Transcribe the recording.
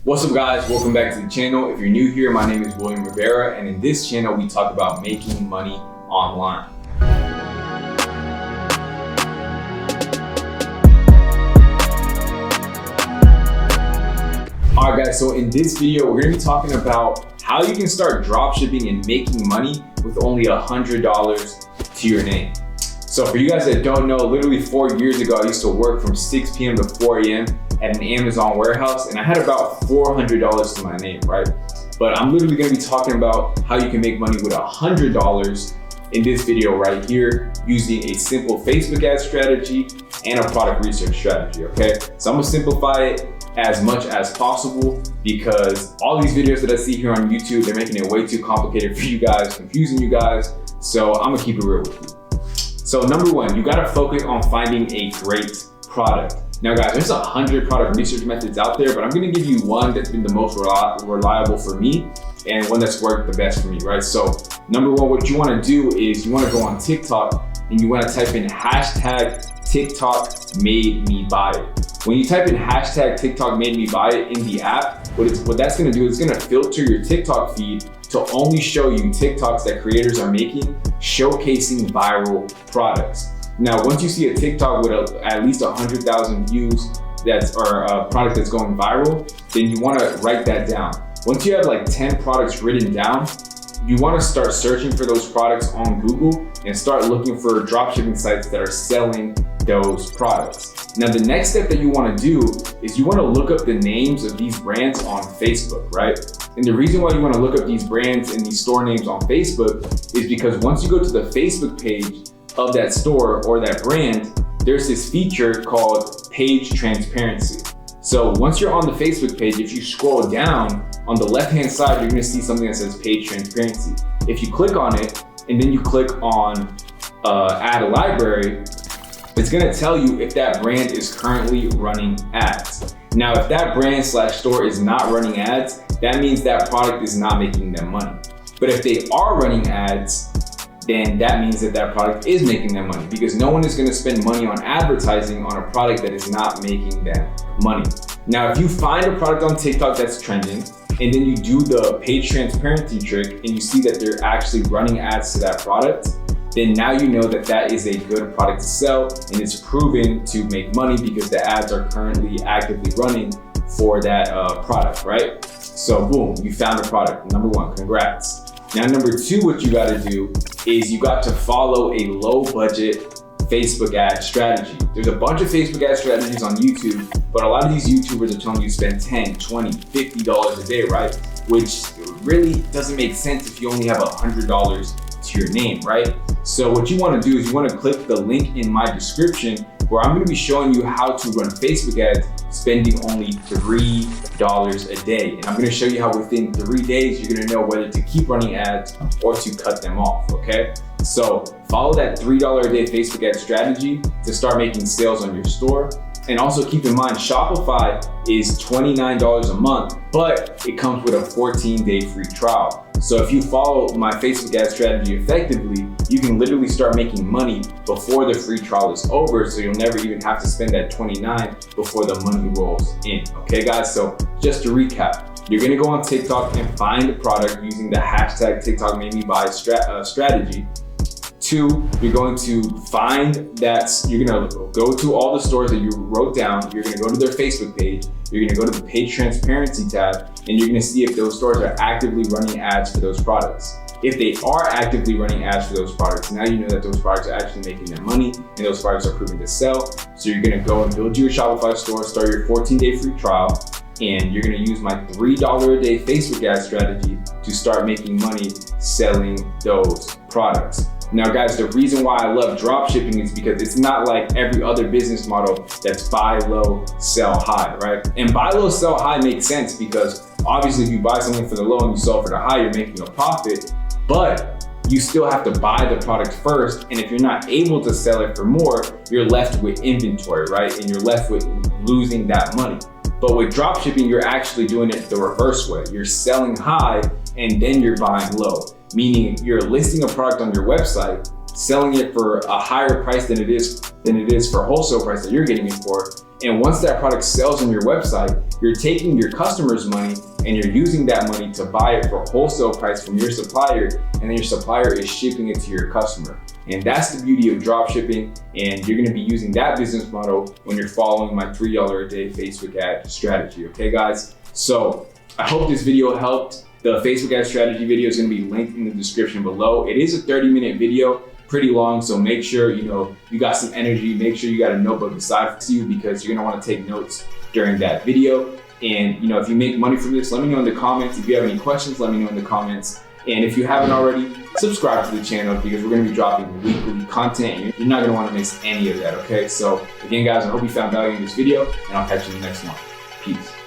What's up guys, welcome back to the channel. If you're new here, my name is William Rivera, and in this channel we talk about making money online. Alright guys, so in this video we're going to be talking about how you can start dropshipping and making money with only $100 to your name. So for you guys that don't know, literally 4 years ago I used to work from 6 p.m. to 4 a.m. at an Amazon warehouse, and I had about $400 to my name, right? But I'm literally going to be talking about how you can make money with $100 in this video right here using a simple Facebook ad strategy and a product research strategy, okay? So I'm gonna simplify it as much as possible because all these videos that I see here on YouTube, they're making it way too complicated for you guys, confusing you guys. So I'm gonna keep it real with you. So number one, you gotta focus on finding a great product. Now guys, there's 100 product research methods out there, but I'm gonna give you one that's been the most reliable for me and one that's worked the best for me, right? So number one, what you wanna do is you wanna go on TikTok and you wanna type in hashtag TikTok made me buy it. When you type in hashtag TikTok made me buy it in the app, what that's gonna do is it's gonna filter your TikTok feed to only show you TikToks that creators are making, showcasing viral products. Now, once you see a TikTok with at least 100,000 views or a product that's going viral, then you wanna write that down. Once you have like 10 products written down, you wanna start searching for those products on Google and start looking for dropshipping sites that are selling those products. Now, the next step that you wanna do is you wanna look up the names of these brands on Facebook, right? And the reason why you wanna look up these brands and these store names on Facebook is because once you go to the Facebook page of that store or that brand, there's this feature called page transparency. So once you're on the Facebook page, if you scroll down on the left-hand side, you're gonna see something that says page transparency. If you click on it and then you click on add a library, it's gonna tell you if that brand is currently running ads. Now, if that brand / store is not running ads, that means that product is not making them money. But if they are running ads, then that means that that product is making them money, because no one is gonna spend money on advertising on a product that is not making them money. Now, if you find a product on TikTok that's trending, and then you do the page transparency trick and you see that they're actually running ads to that product, then now you know that that is a good product to sell and it's proven to make money because the ads are currently actively running for that product, right? So boom, you found a product. Number one, congrats. Now, number two, what you gotta do is you got to follow a low budget Facebook ad strategy. There's a bunch of Facebook ad strategies on YouTube, but a lot of these YouTubers are telling you to spend $10, $20, $50 a day, right? Which really doesn't make sense if you only have $100 to your name, right? So what you wanna do is you wanna click the link in my description where I'm gonna be showing you how to run Facebook ads spending only $3 a day. And I'm gonna show you how within 3 days, you're gonna know whether to keep running ads or to cut them off, okay? So follow that $3 a day Facebook ad strategy to start making sales on your store. And also keep in mind, Shopify is $29 a month, but it comes with a 14-day free trial. So if you follow my Facebook ad strategy effectively, you can literally start making money before the free trial is over, so you'll never even have to spend that $29 before the money rolls in. Okay guys, so just to recap, you're gonna go on TikTok and find a product using the hashtag TikTok made me buy strategy. Two, you're going to find that, you're gonna go to all the stores that you wrote down, you're gonna go to their Facebook page, you're gonna go to the page transparency tab, and you're gonna see if those stores are actively running ads for those products. If they are actively running ads for those products, now you know that those products are actually making them money and those products are proving to sell. So you're gonna go and build your Shopify store, start your 14-day free trial, and you're gonna use my $3 a day Facebook ad strategy to start making money selling those products. Now guys, the reason why I love dropshipping is because it's not like every other business model that's buy low, sell high, right? And buy low, sell high makes sense because obviously if you buy something for the low and you sell for the high, you're making a profit, but you still have to buy the product first. And if you're not able to sell it for more, you're left with inventory, right? And you're left with losing that money. But with dropshipping, you're actually doing it the reverse way. You're selling high and then you're buying low. Meaning you're listing a product on your website, selling it for a higher price than it is for wholesale price that you're getting it for, And once that product sells on your website, you're taking your customer's money and you're using that money to buy it for wholesale price from your supplier, and then your supplier is shipping it to your customer. And that's the beauty of drop shipping, and you're gonna be using that business model when you're following my $3 a day Facebook ad strategy, okay guys? So I hope this video helped. The Facebook ad strategy video is gonna be linked in the description below. It is a 30-minute video, pretty long, so make sure you got some energy, make sure you got a notebook beside you, because you're gonna wanna take notes during that video. And if you make money from this, let me know in the comments. If you have any questions, let me know in the comments. And if you haven't already, subscribe to the channel, because we're gonna be dropping weekly content and you're not gonna wanna miss any of that, okay? So again guys, I hope you found value in this video, and I'll catch you in the next one. Peace.